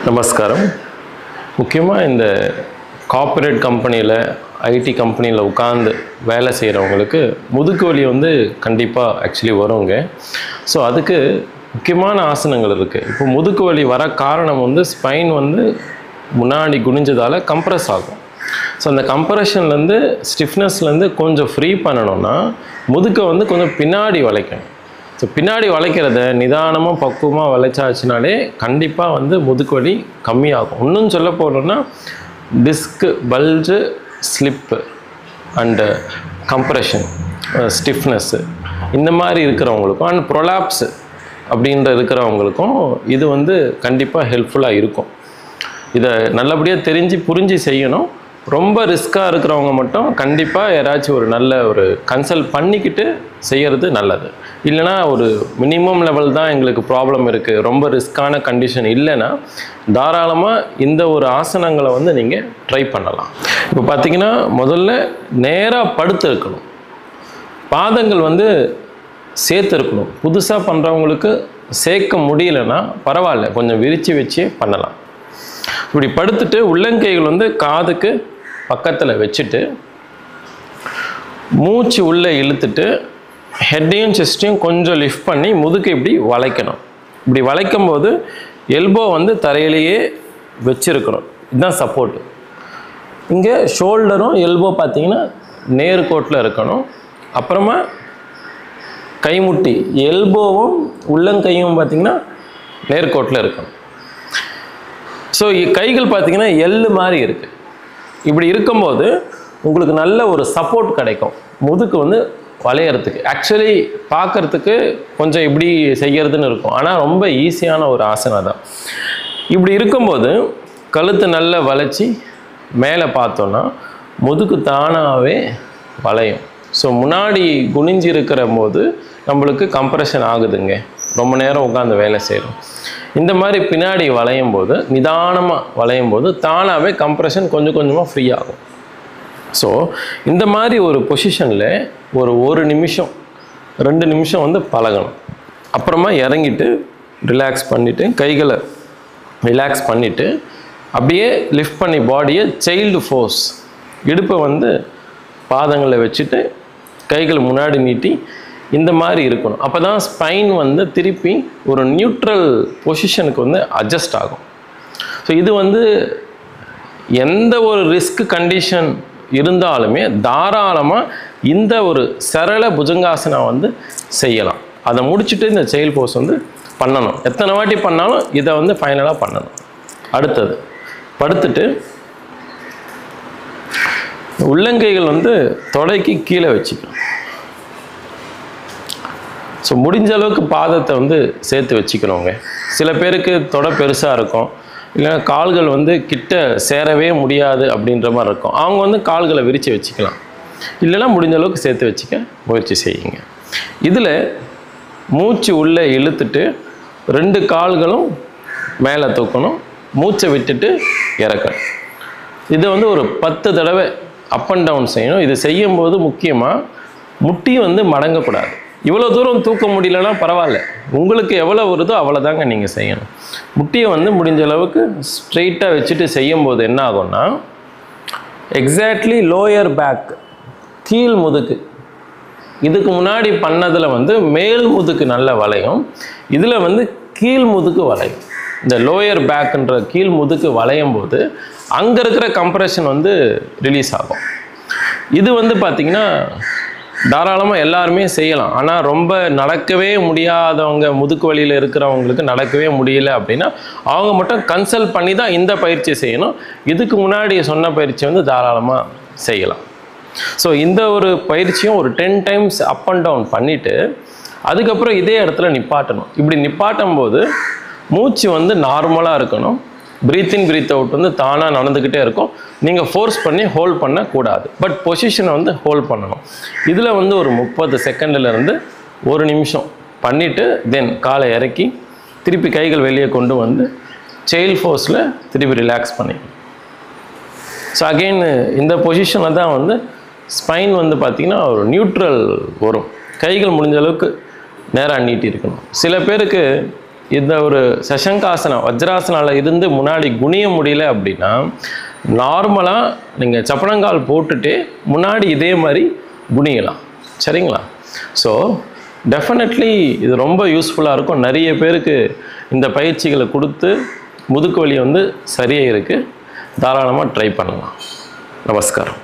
நமஸ்காரம். முக்கியமாக இந்த கார்ப்பரேட் கம்பெனியில் ஐடி கம்பெனியில் உட்காந்து வேலை செய்கிறவங்களுக்கு முதுகு வலி வந்து கண்டிப்பாக ஆக்சுவலி வருங்க. ஸோ அதுக்கு முக்கியமான ஆசனங்கள் இருக்குது. இப்போ முதுகு வலி வர காரணம் வந்து ஸ்பைன் வந்து முன்னாடி குனிஞ்சதால் கம்ப்ரெஸ் ஆகும். ஸோ அந்த கம்ப்ரெஷன்லேருந்து ஸ்டிஃப்னஸ்லேருந்து கொஞ்சம் ஃப்ரீ பண்ணணும்னா முதுக்கை வந்து கொஞ்சம் பின்னாடி வளைக்கணும். ஸோ பின்னாடி வளைக்கிறத நிதானமாக பக்குவமாக வளைச்சாச்சுனாலே கண்டிப்பாக வந்து முதுகு வலி கம்மியாகும். இன்னும் சொல்ல போனோம்னா disc, bulge, slip and compression, stiffness இந்த மாதிரி இருக்கிறவங்களுக்கும் அண்ட் ப்ரொலாப்ஸு அப்படின்ற இருக்கிறவங்களுக்கும் இது வந்து கண்டிப்பாக ஹெல்ப்ஃபுல்லாக இருக்கும். இதை நல்லபடியாக தெரிஞ்சு புரிஞ்சு செய்யணும். ரொம்ப ரிஸ்க்காக இருக்கிறவங்க மட்டும் கண்டிப்பாக யாராச்சும் ஒரு நல்ல ஒரு கன்சல்ட் பண்ணிக்கிட்டு செய்கிறது நல்லது. இல்லைனா ஒரு மினிமம் லெவல் தான் எங்களுக்கு ப்ராப்ளம் இருக்குது, ரொம்ப ரிஸ்க்கான கண்டிஷன் இல்லைன்னா தாராளமாக இந்த ஒரு ஆசனங்களை வந்து நீங்கள் ட்ரை பண்ணலாம். இப்போ பார்த்திங்கன்னா முதல்ல நேராக படுத்து இருக்கணும், பாதங்கள் வந்து சேர்த்து இருக்கணும். புதுசாக பண்ணுறவங்களுக்கு சேர்க்க முடியலைன்னா பரவாயில்ல, கொஞ்சம் விரித்து வச்சு பண்ணலாம். இப்படி படுத்துட்டு உள்ளங்கைகள் வந்து காதுக்கு பக்கத்தில் வச்சுட்டு மூச்சு உள்ளே இழுத்துட்டு ஹெட்டையும் செஸ்ட்டையும் கொஞ்சம் லிஃப்ட் பண்ணி முதுக்கு இப்படி வளைக்கணும். இப்படி வளைக்கும் போது எல்போ வந்து தரையிலேயே வச்சுருக்கணும். இதுதான் சப்போர்ட்டு. இங்கே ஷோல்டரும் எல்போ பார்த்திங்கன்னா நேர்கோட்டில் இருக்கணும். அப்புறமா கைமுட்டி எல்போவும் உள்ளங்கையும் பார்த்திங்கன்னா நேர்கோட்டில் இருக்கணும். ஸோ கைகள் பார்த்திங்கன்னா எள்ளு மாதிரி இருக்குது. இப்படி இருக்கும்போது உங்களுக்கு நல்ல ஒரு சப்போர்ட் கிடைக்கும் முதுக்கு வந்து வளையறதுக்கு. ஆக்சுவலி பார்க்குறதுக்கு கொஞ்சம் இப்படி செய்கிறதுன்னு இருக்கும், ஆனால் ரொம்ப ஈஸியான ஒரு ஆசனம் தான். இப்படி இருக்கும்போது கழுத்தை நல்லா வளைச்சி மேலே பார்த்தோன்னா முதுக்கு தானாகவே வளையும். ஸோ முன்னாடி குனிஞ்சு இருக்கிற போது நம்மளுக்கு கம்ப்ரெஷன் ஆகுதுங்க, ரொம்ப நேரம் உட்காந்து வேலை செய்கிறோம். இந்த மாதிரி பின்னாடி வளையும் போது நிதானமாக வளையும் போது தானாகவே கம்ப்ரெஷன் கொஞ்சம் கொஞ்சமாக ஃப்ரீ ஆகும். ஸோ இந்த மாதிரி ஒரு பொசிஷனில் ஒரு நிமிஷம் 2 நிமிஷம் வந்து பழகணும். அப்புறமா இறங்கிட்டு ரிலாக்ஸ் பண்ணிவிட்டு கைகளை ரிலாக்ஸ் பண்ணிவிட்டு அப்படியே லிஃப்ட் பண்ணி பாடியை சைல்டு ஃபோர்ஸ் இடுப்பை வந்து பாதங்களை வச்சுட்டு கைகளை முன்னாடி நீட்டி இந்த மாதிரி இருக்கணும். அப்போ தான் ஸ்பைன் வந்து திருப்பி ஒரு நியூட்ரல் பொசிஷனுக்கு வந்து அட்ஜஸ்ட் ஆகும். ஸோ இது வந்து எந்த ஒரு ரிஸ்க் கண்டிஷன் இருந்தாலுமே தாராளமாக இந்த ஒரு சரள புஜங்காசனம் வந்து செய்யலாம். அதை முடிச்சுட்டு இந்த செயல் போஸ் வந்து பண்ணணும். எத்தனை வாட்டி பண்ணாலும் இதை வந்து ஃபைனலாக பண்ணணும். அடுத்தது படுத்துட்டு உள்ளங்கைகள் வந்து தொடைக்கு கீழே வச்சுக்கணும். ஸோ முடிஞ்ச அளவுக்கு பாதத்தை வந்து சேர்த்து வச்சுக்கணுங்க. சில பேருக்கு தொடை பெருசாக இருக்கும், இல்லைன்னா கால்கள் வந்து கிட்ட சேரவே முடியாது அப்படின்ற மாதிரி இருக்கும். அவங்க வந்து கால்களை விரித்து வச்சுக்கலாம், இல்லைன்னா முடிஞ்ச அளவுக்கு சேர்த்து வச்சுக்க முயற்சி செய்யுங்க. இதில் மூச்சு உள்ளே இழுத்துட்டு 2 கால்களும் மேலே தூக்கணும், மூச்சை விட்டுட்டு இறக்கணும். இதை வந்து ஒரு 10 தடவை அப் அண்ட் டவுன் செய்யணும். இது செய்யும்போது முக்கியமாக முட்டி வந்து மடங்கக்கூடாது. இவ்வளோ தூரம் தூக்க முடியலன்னா பரவாயில்ல, உங்களுக்கு எவ்வளோ வருதோ அவ்வளோதாங்க நீங்கள் செய்யணும். முட்டியை வந்து முடிஞ்ச அளவுக்கு ஸ்ட்ரெயிட்டாக வச்சுட்டு செய்யும்போது என்ன ஆகும்னா எக்ஸாக்ட்லி லோயர் பேக், கீழ் முதுக்கு, இதுக்கு முன்னாடி பண்ணதில் வந்து மேல் முதுக்கு நல்ல வளையும், இதில் வந்து கீழ் முதுக்கு வளையும். இந்த லோயர் பேக்குன்ற கீழ் முதுக்கு வளையும் போது அங்கே இருக்கிற கம்ப்ரெஷன் வந்து ரிலீஸ் ஆகும். இது வந்து பார்த்திங்கன்னா தாராளமாக எல்லாருமே செய்யலாம். ஆனால் ரொம்ப நடக்கவே முடியாதவங்க, முதுக்கு வலியில் இருக்கிறவங்களுக்கு நடக்கவே முடியல அப்படின்னா அவங்க மட்டும் கன்சல்ட் பண்ணி தான் இந்த பயிற்சி செய்யணும். இதுக்கு முன்னாடி சொன்ன பயிற்சி வந்து தாராளமாக செய்யலாம். ஸோ இந்த ஒரு பயிற்சியும் ஒரு 10 டைம்ஸ் அப் அண்ட் டவுன் பண்ணிவிட்டு அதுக்கப்புறம் இதே இடத்துல நிப்பாட்டணும். இப்படி நிப்பாட்டும் போது மூச்சு வந்து நார்மலாக இருக்கணும். ப்ரீத் இன் ப்ரீத் அவுட் வந்து தானாக நடந்துக்கிட்டே இருக்கும். நீங்கள் ஃபோர்ஸ் பண்ணி ஹோல்ட் பண்ணக்கூடாது, பட் பொசிஷனை வந்து ஹோல்ட் பண்ணணும். இதில் வந்து ஒரு 30 செகண்ட்லேருந்து 1 நிமிஷம் பண்ணிவிட்டு தென் காலை இறக்கி திருப்பி கைகள் வெளியே கொண்டு வந்து செயல் ஃபோர்ஸில் திருப்பி ரிலாக்ஸ் பண்ணி. ஸோ அகெயின் இந்த பொசிஷனில் தான் வந்து ஸ்பைன் வந்து பார்த்திங்கன்னா ஒரு நியூட்ரல் வரும். கைகள் முடிஞ்ச அளவுக்கு நேராக நீட்டி இருக்கணும். சில பேருக்கு இந்த ஒரு சசங்காசனம் வஜ்ராசனால இருந்து முன்னாடி குனிய முடியல அப்படின்னா நார்மலாக நீங்கள் சப்பனங்கால் போட்டுட்டு முன்னாடி இதே மாதிரி குனியலாம். சரிங்களா? ஸோ டெஃபினெட்லி இது ரொம்ப யூஸ்ஃபுல்லாக இருக்கும். நிறைய பேருக்கு இந்த பயிற்சிகளை கொடுத்து முதுகு வலி வந்து சரியாக இருக்குது. தாராளமாக ட்ரை பண்ணலாம். நமஸ்காரம்.